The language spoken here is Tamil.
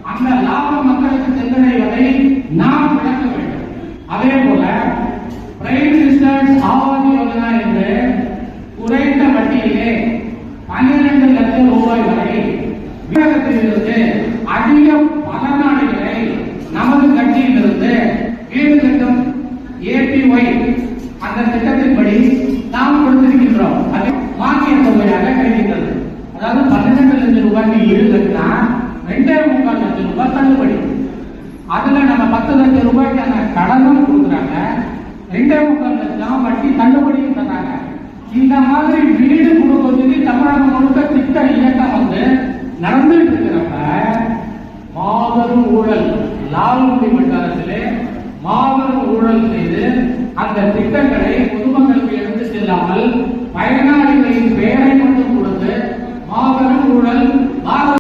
அந்த லாபம் மக்களுக்கு சென்றடைவதை நாம் விளக்க வேண்டும். அதே போல பிரைம் மினிஸ்டர்ஸ் ஆவாஸ் யோஜனா என்று குறைந்த வட்டியிலே 12 லட்சம் ரூபாய் வரை தமிழகத்திலிருந்து அதிக பல நாடுகளை நமது கட்சியிலிருந்து வீடு கட்டும் ஏபிஒய் அந்த திட்டத்தின்படி நாம் கொடுத்திருக்கின்றோம். அது மானிய தொகையாக கிடைக்கின்றது. அதாவது 12 லட்சம் ரூபாய்க்கு வீடு கட்டினா 2.25 லட்சம் ரூபாய் தள்ளுபடி. அதுல நம்ம 10 லட்சம் ரூபாய்க்கான கடனும் கொடுக்குறாங்க, 2.25 லட்சம் வட்டி தள்ளுபடியும் தராங்க. இந்த மாதிரி வீடு கொடுப்பதற்கு தமிழகம் முழுக்க திட்ட இயக்கம் நடந்துட்டு இருக்கிறப்ப மாபெரும் ஊழல் லால்குடி வட்டாரத்திலே மாபெரும் ஊழல் செய்து அந்த திட்டங்களை பொதுமக்களுக்கு எடுத்து செல்லாமல் பயனாளிகளின் பெயரை மட்டும் கொடுத்து மாபெரும் ஊழல்